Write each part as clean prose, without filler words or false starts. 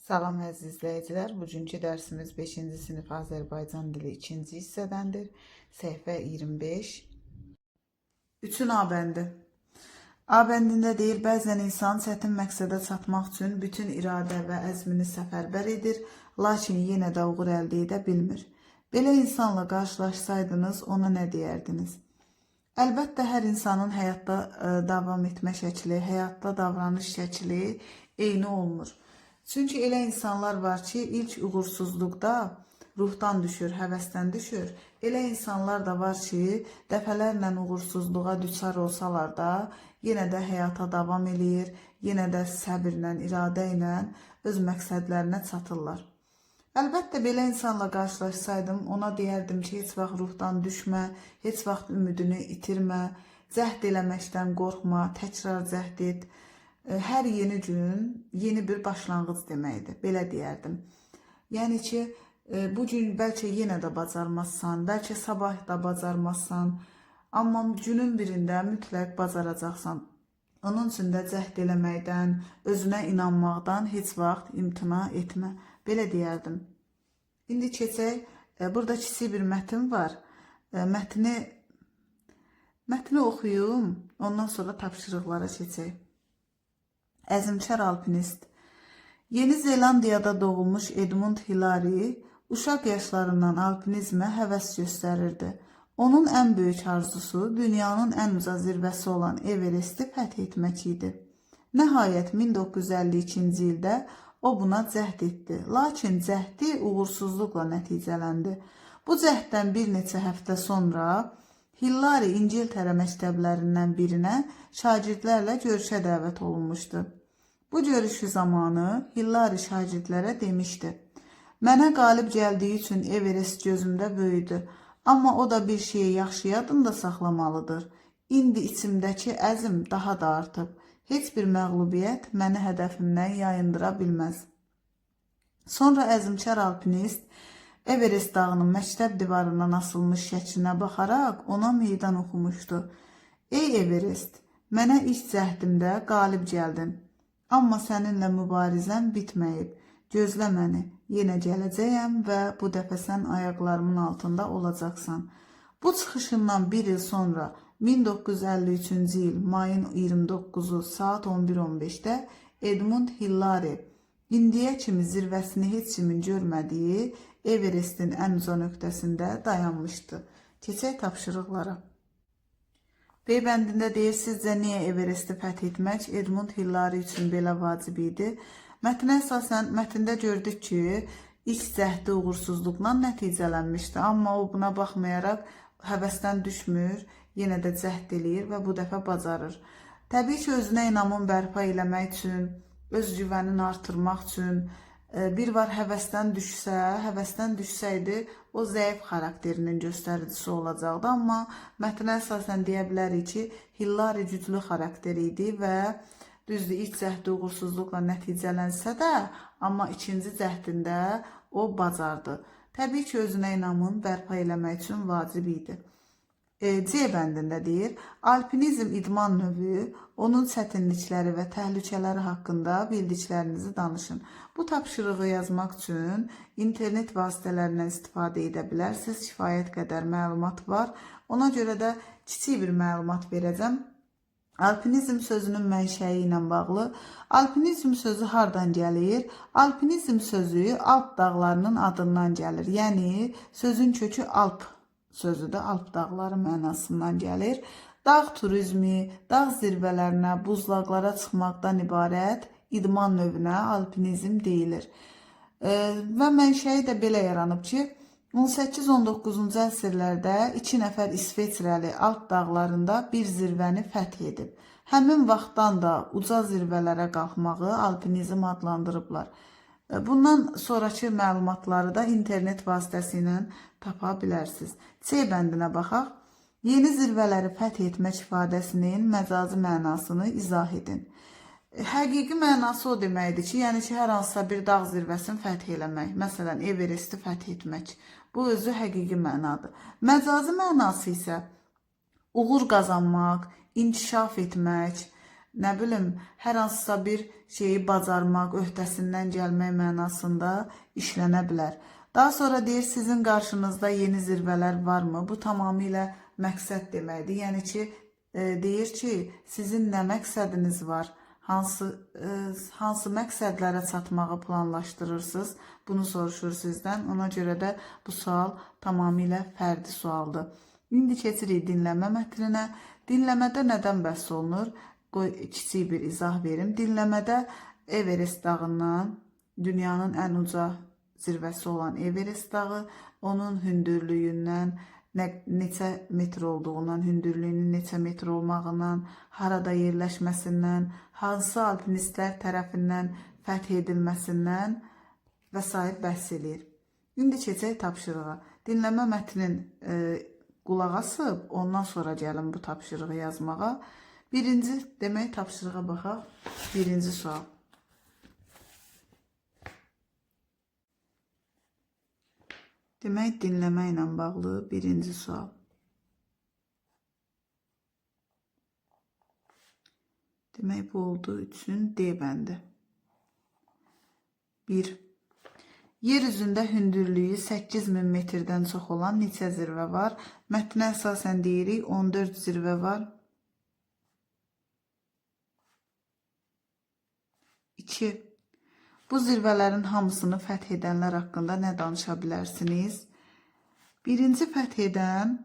Salam əziz izləyicilər. Bugünkü dərsimiz 5-ci sinif Azərbaycan dili 2-ci hissədəndir. Səhifə 25. Üçün A bəndi. A bəndində deyir, bəzən insan çətin məqsədə çatmaq üçün bütün iradə və əzmini səfərbər edir, lakin yenə də uğur əldə edə bilmir. Belə insanla qarşılaşsaydınız, ona nə deyərdiniz? Əlbəttə, hər insanın həyatda davam etmə şəkli, həyatda davranış şəkli eyni olmur. Çünki elə insanlar var ki, ilk uğursuzluqda ruhdan düşür, həvəsdən düşür. Elə insanlar da var ki, dəfələrlə uğursuzluğa düçar olsalar da, yenə də həyata davam eləyir, yenə də səbirlə, iradə ilə öz məqsədlərinə çatırlar. Əlbəttə, belə insanla qarşılaşsaydım, ona deyərdim ki, heç vaxt ruhdan düşmə, heç vaxt ümidini itirmə, cəhd eləməkdən qorxma, təkrar cəhd et. Hər yeni gün yeni bir başlanğıc deməkdir, belə deyərdim. Yəni ki, bugün bəlkə yenə də bacarmazsan, bəlkə sabah da bacarmazsan, amma günün birində mütləq bacaracaqsan. Onun üçün də cəhd eləməkdən, özünə inanmaqdan heç vaxt imtina etmə, belə deyərdim. İndi keçək, burada kiçik bir mətin var. Mətni oxuyum, ondan sonra tapşırıqlara keçək. Əzmkar alpinist. Yeni Zelandiyada doğulmuş Edmund Hillary uşaq yaşlarından alpinizmə həvəs göstərirdi. Onun ən böyük arzusu dünyanın ən uca zirvəsi olan Everesti fəth etmək idi. Nəhayət 1952-ci ildə o buna cəhd etdi, lakin cəhdi uğursuzluqla nəticələndi. Bu cəhddən bir neçə həftə sonra Hillary İngiltərə məktəblərindən birinə şagirdlərlə görüşə dəvət olunmuşdu. Bu görüşü zamanı Hillary şagirdlərə demişdi: "Mənə qalib gəldiyi üçün Everest gözümdə böyüdü, amma o da bir şeyi yaxşı yadında saxlamalıdır. İndi içimdəki əzm daha da artıb. Heç bir məğlubiyyət məni hədəfimdən yayındıra bilməz." Sonra əzmkar alpinist Everest dağının məktəb divarından asılmış şəklinə baxaraq ona meydan oxumuşdu. "Ey Everest, mənə ilk cəhdimdə qalib gəldin. Amma səninlə mübarizəm bitməyib. Gözlə məni, yenə gələcəyəm və bu dəfə sən ayaqlarımın altında olacaqsan." Bu çıxışından bir il sonra 1953-cü il mayın 29-u saat 11:15-də Edmund Hillary indiyə kimi zirvəsini heç kimin görmədiyi Everestin ən uca nöqtəsində dayanmışdı. Keçək tapşırıqlara. B bəndində deyir, sizcə niyə Everesti fəth etmək Edmund Hillary üçün belə vacib idi? Mətnə əsasən mətndə gördük ki, ilk cəhdi uğursuzluqla nəticələnmişdi, amma o buna baxmayaraq həvəsdən düşmür, yenə də cəhd eləyir və bu dəfə bacarır. Təbii ki, özünə inamın bərpa eləmək üçün, öz güvənini artırmaq üçün, bir var həvəsdən düşsəydi, o zəif xarakterinin göstəricisi olacaqdı. Amma mətnə əsasən deyə bilərik ki, Hillary güclü xarakter idi və düzdür, ilk cəhdi uğursuzluqla nəticələnsə də, amma ikinci cəhdində o bacardı. Təbii ki, özünə inamın bərpa eləmək üçün vacib idi. C bəndində deyir, alpinizm idman növü, onun çətinlikləri və təhlükələri haqqında bildiklərinizi danışın. Bu tapşırığı yazmaq üçün internet vasitələrindən istifadə edə bilərsiniz. Kifayət qədər məlumat var. Ona görə də kiçik bir məlumat verəcəm. Alpinizm sözünün mənşəyi ilə bağlı. Alpinizm sözü hardan gəlir? Alpinizm sözü Alp dağlarının adından gəlir. Yəni, sözün kökü Alp sözü də Alp dağları mənasından gəlir. Dağ turizmi, dağ zirvələrinə, buzlaqlara çıxmaqdan ibarət idman növünə alpinizm deyilir. Və mənşəyi də belə yaranıb ki, 18-19-cu əsrlərdə 2 nəfər İsveçrəli Alp dağlarında bir zirvəni fəth edib. Həmin vaxtdan da uca zirvələrə qalxmağı alpinizm adlandırıblar. Bundan sonraki məlumatları da internet vasitəsilə tapa bilərsiniz. C bəndinə baxaq. Yeni zirvələri fəth etmək ifadəsinin məcazi mənasını izah edin. Həqiqi mənası o deməkdir ki, yəni ki, hər hansısa bir dağ zirvəsini fəth eləmək, məsələn, Everesti fəth etmək. Bu özü həqiqi mənadır. Məcazi mənası isə uğur qazanmaq, inkişaf etmək, nə bilim, hər hansısa bir şeyi bacarmaq, öhdəsindən gəlmək mənasında işlənə bilər. Daha sonra deyir, sizin qarşınızda yeni zirvələr varmı? Bu tamamilə məqsəd deməkdir. Yəni ki, deyir ki, sizin nə məqsədiniz var? Hansı məqsədlərə çatmağı planlaşdırırsınız? Bunu soruşur sizdən. Ona görə də bu sual tamamilə fərdi sualdır. İndi keçirik dinləmə mətninə. Dinləmədə nədən bəhs olunur? Qoy kiçik bir izah verim. Dinləmədə Everest dağından, dünyanın ən uca zirvəsi olan Everest dağı, onun hündürlüyündən, neçə metr olduğundan, hündürlüyünün neçə metr olmağından, harada yerləşməsindən, hansı alpinistlər tərəfindən fəth edilməsindən və s. bəhs edir. İndi keçək tapşırığa. Dinləmə mətnin qulaq asıb, ondan sonra gəlin bu tapşırığı yazmağa. Birinci, demək tapşırığa baxaq. Birinci sual. Demək, dinləmə ilə bağlı birinci sual. Demək, bu oldu üçün D bəndi. 1. Yer üzündə hündürlüyü 8000 metrdən çox olan neçə zirvə var? Mətnə əsasən deyirik, 14 zirvə var. 2. Bu zirvələrin hamısını fəth edənlər haqqında nə danışa bilərsiniz? Birinci fəth edən,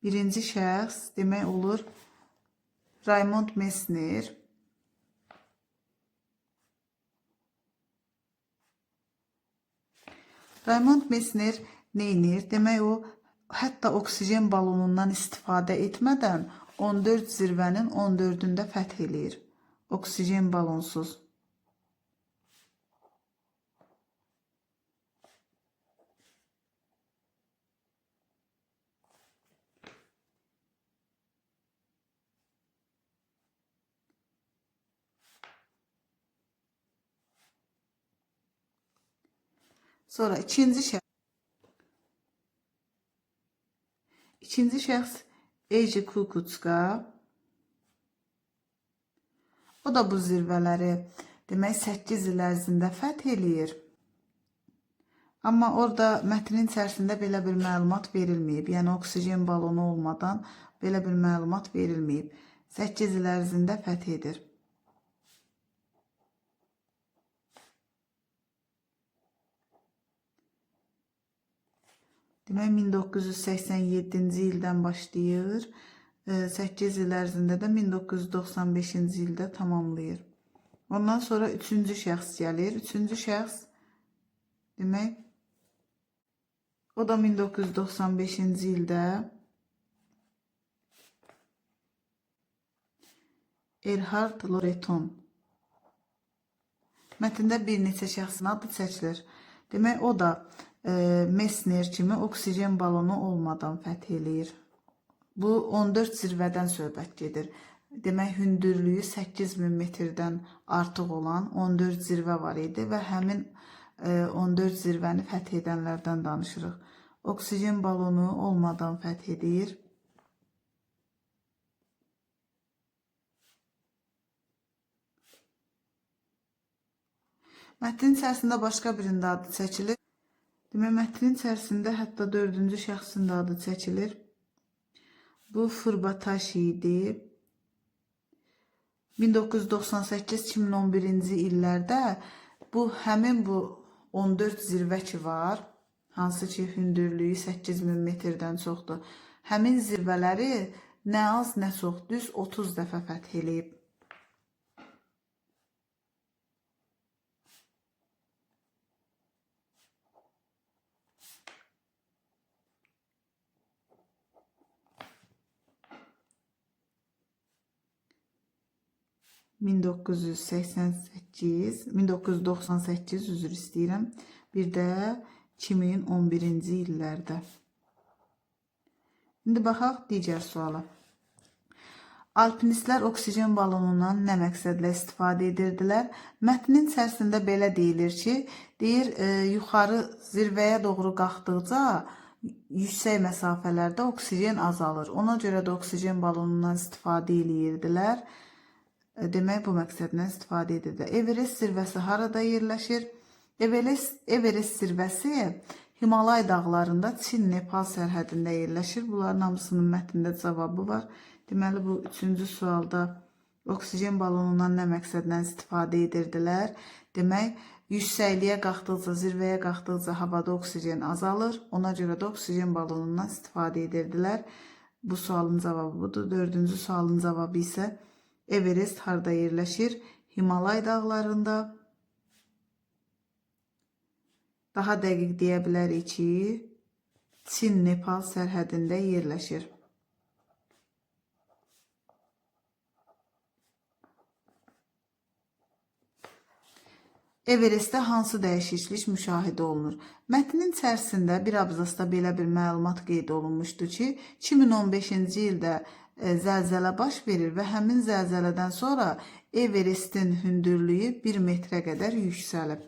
birinci şəxs demək olur Raymond Messner. Raymond Messner neynir? Demək, o hətta oksigen balonundan istifadə etmədən 14 zirvənin 14-ündə fəth eləyir. Oksigen balonsuz. Sonra ikinci şəxs Eiji Kukutska. O da bu zirvələri demək 8 il ərzində fəth eləyir. Amma orada mətnin içərisində belə bir məlumat verilməyib. Yəni oksigen balonu olmadan belə bir məlumat verilməyib. 8 il ərzində fəth edir. Demək, 1987-ci ildən başlayır. 8 il ərzində də 1995-ci ildə tamamlayır. Ondan sonra üçüncü şəxs gəlir. Üçüncü şəxs demək, o da 1995-ci ildə Erhard Loreton. Mətndə bir neçə şəxsin adı çəkilir. Demək, o da Messner kimi oksigen balonu olmadan fəth eləyir. Bu 14 zirvədən söhbət gedir. Demək, hündürlüyü 8000 metrdən artıq olan 14 zirvə var idi və həmin 14 zirvəni fəth edənlərdən danışırıq. Oksigen balonu olmadan fəth edir. Mətnin içərisində başqa birinin adı çəkilir. Demək, mətnin içərisində hətta 4-cü şəxsin də adı çəkilir. Bu Furbatashi idi. 1998-2011-ci illərdə həmin bu 14 zirvə ki var, hansı ki hündürlüyü 8000 metrdən çoxdur. Həmin zirvələri nə az, nə çox, düz 30 dəfə fəth eləyib. ...1998, üzr istəyirəm. Bir də 2011-ci illərdə. İndi baxaq digər suala. Alpinistlər oksigen balonundan nə məqsədlə istifadə edirdilər? Mətnin içərisində belə deyilir ki, yuxarı zirvəyə doğru qalxdıqca yüksək məsafələrdə oksigen azalır. Ona görə də oksigen balonundan istifadə edirdilər. Demək, bu məqsədlə istifadə edirdi. Everest zirvəsi harada yerləşir? Everest zirvəsi Himalay dağlarında Çin-Nepal sərhədində yerləşir. Bunların hamısının mətnində cavabı var. Deməli, bu üçüncü sualda oksigen balonundan nə məqsədlə istifadə edirdilər? Demək, yüksəkliyə qalxdıqca, zirvəyə qalxdıqca havada oksigen azalır. Ona görə də oksigen balonundan istifadə edirdilər. Bu sualın cavabı budur. Dördüncü sualın cavabı isə Everest harda yerləşir? Himalay dağlarında. Daha dəqiq deyə bilərik ki, Çin-Nepal sərhədində yerləşir. Everestdə hansı dəyişiklik müşahidə olunur? Mətnin içərisində bir abzasda belə bir məlumat qeyd olunmuşdu ki, 2015-ci ildə zəlzələ baş verir və həmin zəlzələdən sonra Everestin hündürlüyü 1 metrə qədər yüksəlib.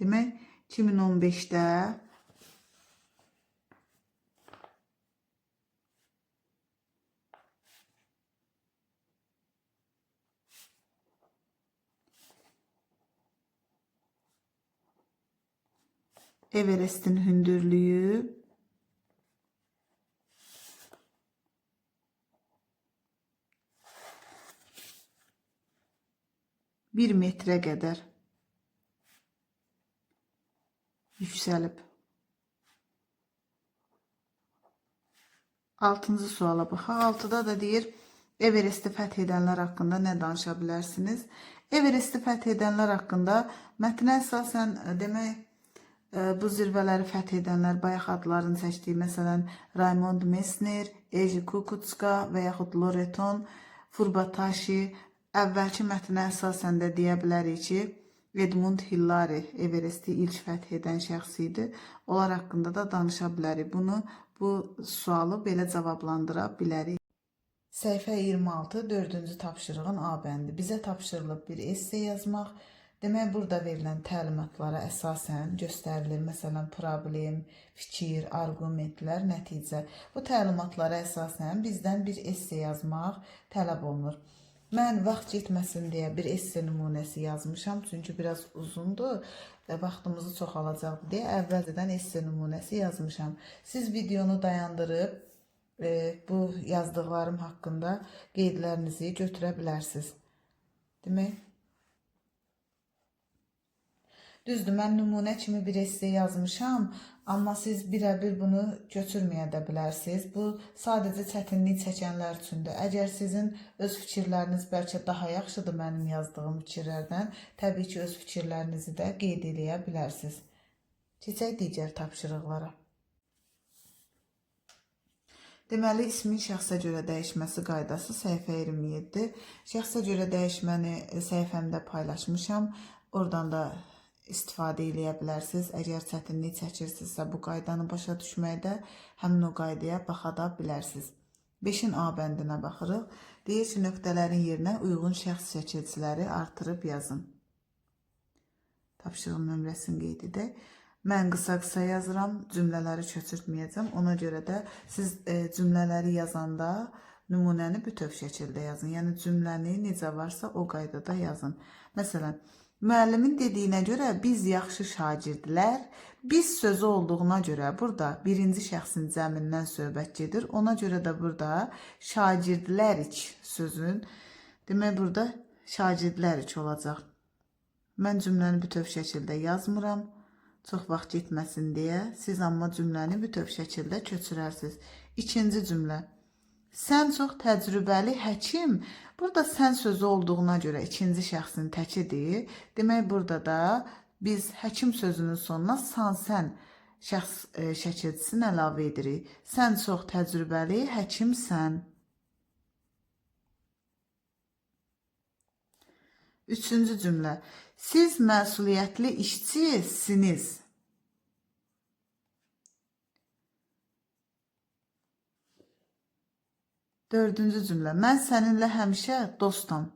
Demək, 2015-də Everestin hündürlüyü 1 metrə qədər yüksəlib. 6-cı suala baxaq. 6-da da deyir, Everesti fəth edənlər haqqında nə danışa bilərsiniz? Everesti fəth edənlər haqqında mətnə əsasən demək, bu zirvələri fəth edənlər bayaq adlarını çəkdiyi, məsələn, Raymond Messner, Eiji Kukutska və yaxud Loreton Furbatashi. Əvvəlki mətnə əsasən də deyə bilərik ki, Edmund Hillary Everesti ilk fəth edən şəxs idi. Onlar haqqında da danışa bilərik. Bu sualı belə cavablandıra bilərik. Səhifə 26, 4-cü tapşırığın A bəndi. Bizə tapşırılıb bir esse yazmaq. Demək, burada verilən təlimatlara əsasən göstərilir. Məsələn, problem, fikir, argumentlər, nəticə. Bu təlimatlara əsasən bizdən bir esse yazmaq tələb olunur. Mən vaxt getməsin deyə bir esse nümunəsi yazmışam. Çünki biraz uzundur və vaxtımızı çox alacaqdır deyə əvvəlcədən esse nümunəsi yazmışam. Siz videonu dayandırıb bu yazdıqlarım haqqında qeydlərinizi götürə bilərsiniz. Demək, düzdür, mən nümunə kimi bir esse yazmışam, amma siz birə-bir bunu götürməyə də bilərsiniz. Bu sadəcə çətinlik çəkənlər üçündür. Əgər sizin öz fikirləriniz bəlkə daha yaxşıdır mənim yazdığım fikirlərdən, təbii ki, öz fikirlərinizi də qeyd eləyə bilərsiniz. Keçək digər tapşırıqlara. Deməli, ismin şəxsə görə dəyişməsi qaydası səhifə 27. Şəxsə görə dəyişməni səhifəmdə paylaşmışam. Oradan da istifadə eləyə bilərsiniz. Əgər çətinlik çəkirsinizsə bu qaydanı başa düşməkdə həmin o qaydaya baxa da bilərsiniz. 5-in A bəndinə baxırıq. Deyir ki, nöqtələrin yerinə uyğun şəxs çəkiliciləri artırıb yazın. Tapşırığın nömrəsini qeyd edək. Mən qısa-qısa yazıram, cümlələri köçürtməyəcəm. Ona görə də siz cümlələri yazanda nümunəni bütöv şəkildə yazın. Yəni cümləni necə varsa o qaydada yazın. Məsələn, müəllimin dediyinə görə biz yaxşı şagirdlər, biz sözü olduğuna görə burada birinci şəxsin cəmindən söhbət gedir. Ona görə də burada şagirdlərik sözün, demək burada şagirdlərik olacaq. Mən cümləni bütöv şəkildə yazmıram, çox vaxt getməsin deyə. Siz amma cümləni bütöv şəkildə köçürərsiniz. İkinci cümlə. Sən çox təcrübəli həkim. Burada sən sözü olduğuna görə ikinci şəxsin təkidir. Demək, burada da biz həkim sözünün sonuna sən şəxs şəkilçisini əlavə edirik. Sən çox təcrübəli həkimsən. Üçüncü cümlə. Siz məsuliyyətli işçisiniz. Dördüncü cümlə. Mən səninlə həmişə dostam.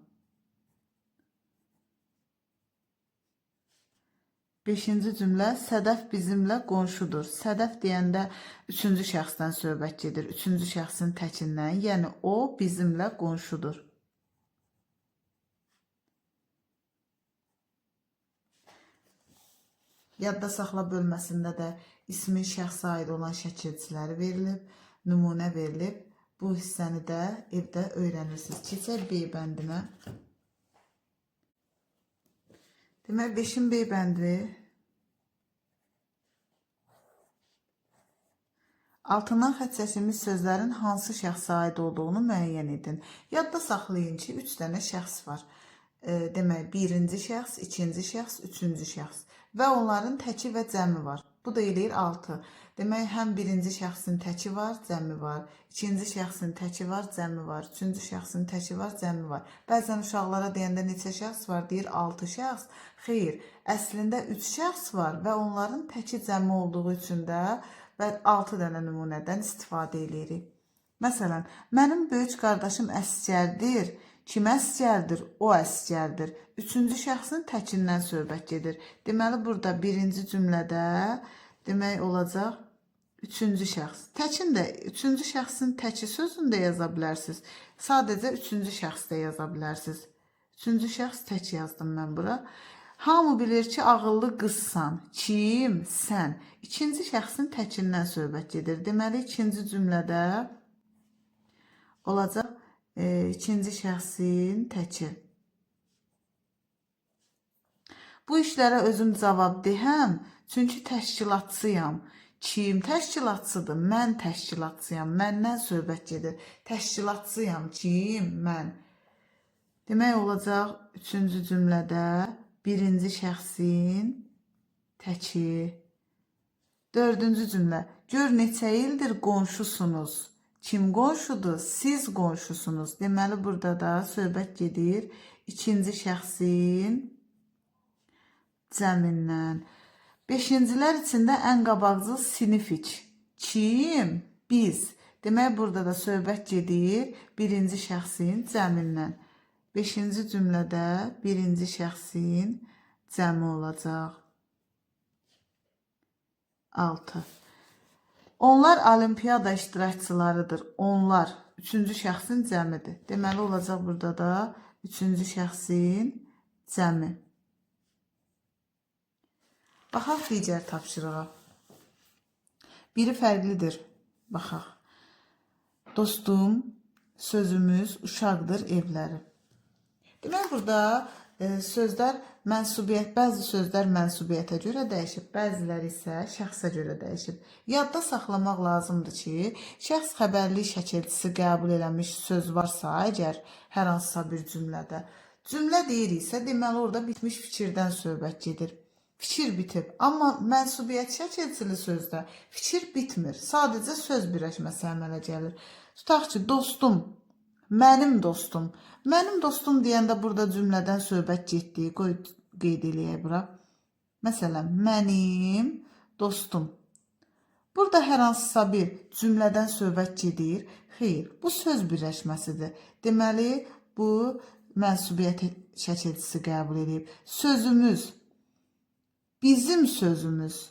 5-ci cümlə Sədəf bizimlə qonşudur. Sədəf deyəndə 3-cü şəxsdən söhbət gedir. 3-cü şəxsin təkindən, yəni o bizimlə qonşudur. Yadda saxla bölməsində də ismin şəxsə aid olan şəkilçiləri verilib, nümunə verilib. Bu hissəni də evdə öyrənirsiniz. Keçək B bəndinə. Demək, 5-in B bəndi altından xətt çəkilmiş sözlərin hansı şəxsə aid olduğunu müəyyən edin. Yadda saxlayın ki, 3 dənə şəxs var. Demək, 1-ci şəxs, 2-ci şəxs, 3-cü şəxs və onların təki və cəmi var. Bu da eləyir 6. Demək, həm 1-ci şəxsin təki var, cəmi var. 2-ci şəxsin təki var, cəmi var. 3-cü şəxsin təki var, cəmi var. Bəzən uşaqlara deyəndə neçə şəxs var, deyir 6 şəxs. Xeyr, əslində 3 şəxs var və onların təki cəmi olduğu üçün də və 6 dənə nümunədən istifadə edirik. Məsələn, mənim böyük qardaşım əsgərdir. Kim əsgərdir? O əsgərdir. 3-cü şəxsin təkindən söhbət gedir. Deməli, burada 1-ci cümlədə demək olacaq 3-cü şəxs. Təkin də 3-cü şəxsin təki sözünü də yaza bilərsiniz. Sadəcə 3-cü şəxs də yaza bilərsiniz. 3-cü şəxs tək yazdım mən bura. Hamı bilir ki, ağıllı qızsan. Kim? Sən. 2-ci şəxsin təkindən söhbət gedir. Deməli, 2-ci cümlədə olacaq 2-ci şəxsin təki. Bu işlərə özüm cavabdehəm, çünki təşkilatçıyam. Kim təşkilatçıdır? Mən təşkilatçıyam. Məndən söhbət gedir. Təşkilatçıyam. Kim? Mən. Demək olacaq 3-cü cümlədə 1-ci şəxsin təki. 4-cü cümlə. Gör neçə ildir qonşusunuz. Kim qonşudur? Siz qonşusunuz. Deməli, burada da söhbət gedir 2-ci şəxsin cəmindən. 5-cilər içində ən qabaqcıl sinif iç. Kim? Biz. Demək, burada da söhbət gedir 1-ci şəxsin cəmindən. 5-ci cümlədə 1-ci şəxsin cəmi olacaq. 6. Onlar olimpiyada iştirakçılarıdır. Onlar 3-cü şəxsin cəmidir. Deməli, olacaq burada da 3-cü şəxsin cəmi. Baxaq digər tapşırığa. Biri fərqlidir. Baxaq. Dostum, sözümüz, uşaqdır, evləri. Demək, burada sözlər mənsubiyyət, bəzi sözlər mənsubiyyətə görə dəyişib, bəziləri isə şəxsə görə dəyişib. Yadda saxlamaq lazımdır ki, şəxs xəbərli şəkilçisi qəbul eləmiş söz varsa, əgər hər hansısa bir cümlədə, cümlə deyiriksə, deməli orada bitmiş fikirdən söhbət gedir. Fikir bitib, amma mənsubiyyət şəkilçili sözdə fikir bitmir, sadəcə söz birləşməsi əmələ gəlir. Tutaq ki, dostum, mənim dostum. Mənim dostum deyəndə burada cümlədən söhbət getdiyi, qoy qeyd eləyək bura. Məsələn, mənim dostum. Burada hər hansısa bir cümlədən söhbət gedir. Xeyr, bu söz birləşməsidir. Deməli, bu mənsubiyyət şəkilçisi qəbul edib. Sözümüz, bizim sözümüz.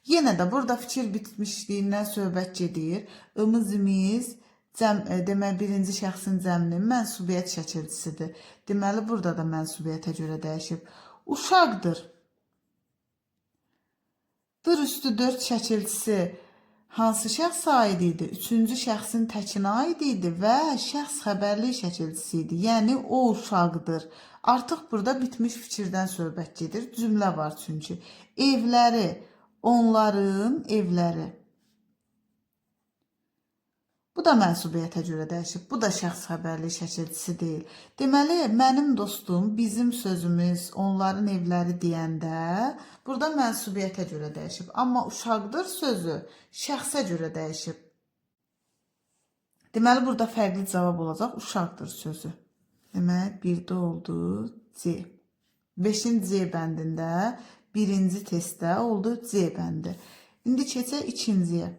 Yenə də burada fikir bitmişliyindən söhbət gedir. Imız, demək, 1-ci şəxsin cəminin mənsubiyyət şəkilçisidir. Deməli, burada da mənsubiyyətə görə dəyişib. Uşaqdır. Dır üstü 4 şəkilçisi hansı şəxsə aid idi? 3-cü şəxsin təkinə aid idi və şəxs xəbərli şəkilçisi idi. Yəni, o uşaqdır. Artıq burada bitmiş fikirdən söhbət gedir. Cümlə var çünki. Evləri, onların evləri. Bu da mənsubiyyətə görə dəyişib. Bu da şəxs xəbərli şəkilçisi deyil. Deməli, mənim dostum, bizim sözümüz, onların evləri deyəndə burada mənsubiyyətə görə dəyişib. Amma uşaqdır sözü şəxsə görə dəyişib. Deməli, burada fərqli cavab olacaq. Uşaqdır sözü. Demək, birdə oldu C. 5-ci C bəndində 1-ci testdə oldu C bəndi. İndi keçək 2-ciyə.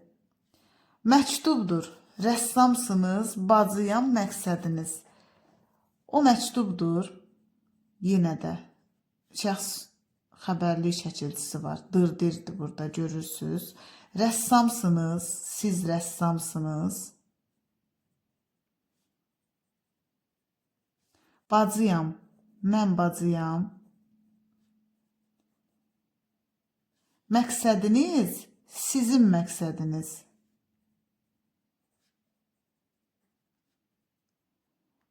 Məktubdur. Rəssamsınız, bacıyam məqsədiniz. O məktubdur. Yenə də şəxs xəbərlik şəkilçisi var. Dırdirdir burada görürsünüz. Rəssamsınız, siz rəssamsınız. Bacıyam, mən bacıyam. Məqsədiniz sizin məqsədiniz.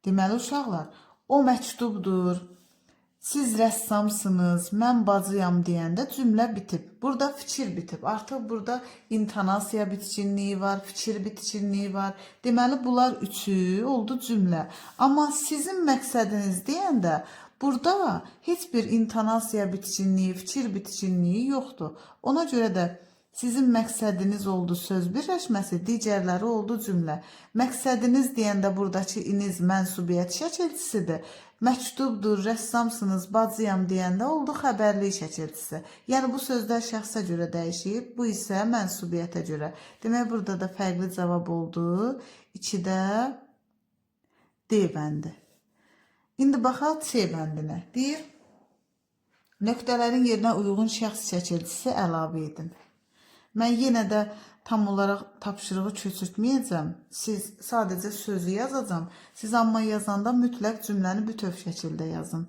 Deməli uşaqlar, o məktubdur. Siz rəssamsınız, mən bacıyam deyəndə cümlə bitib. Burada fikir bitib. Artıq burada intonasiya bitkinliyi var, fikir bitkinliyi var. Deməli bunlar üçü oldu cümlə. Amma sizin məqsədiniz deyəndə burada heç bir intonasiya bitkinliyi, fikir bitkinliyi yoxdur. Ona görə də sizin məqsədiniz oldu söz birləşməsi, digərləri oldu cümlə. Məqsədiniz deyəndə buradakı iniz mənsubiyyət şəkilçisidir. Məktubdur, rəssamsınız, bacıyam deyəndə oldu xəbərlik şəkilçisi. Yəni bu sözlər şəxsə görə dəyişir, bu isə mənsubiyyətə görə. Demək burada da fərqli cavab oldu. 2-də D bəndi. İndi baxaq C bəndinə. Deyir, nöqtələrin yerinə uyğun şəxs şəkilçisi əlavə edin. Mən yenə də tam olaraq tapşırığı köçürtməyəcəm. Siz sadəcə sözü yazacam. Siz amma yazanda mütləq cümləni bütöv şəkildə yazın.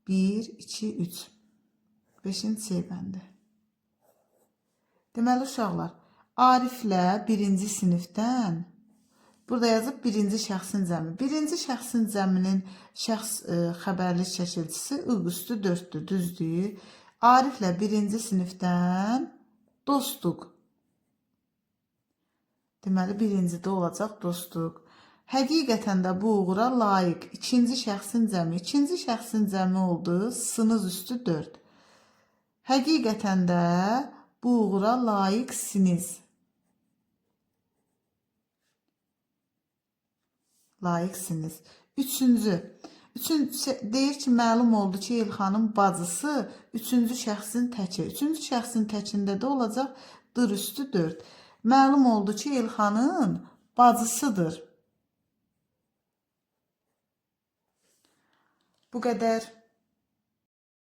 1, 2, 3. 5-ci C bəndi. Deməli uşaqlar, Ariflə birinci sinifdən burada yazıb birinci şəxsin cəmi. Birinci şəxsin cəminin şəxs xəbərlik şəkilçisi üstü 4-dür, düzdür. Ariflə birinci sinifdən dostluq. Deməli, birincidə olacaq dostluq. Həqiqətən də bu uğura layiq. İkinci şəxsin cəmi. İkinci şəxsin cəmi oldu. Sınız üstü 4. Həqiqətən də bu uğura layiqsiniz. Layiqsiniz. Üçüncü deyir ki, məlum oldu ki, İlxanın bacısı üçüncü şəxsin təki. Üçüncü şəxsin təkində də olacaq dır üstü 4. Məlum oldu ki, İlxanın bacısıdır. Bu qədər.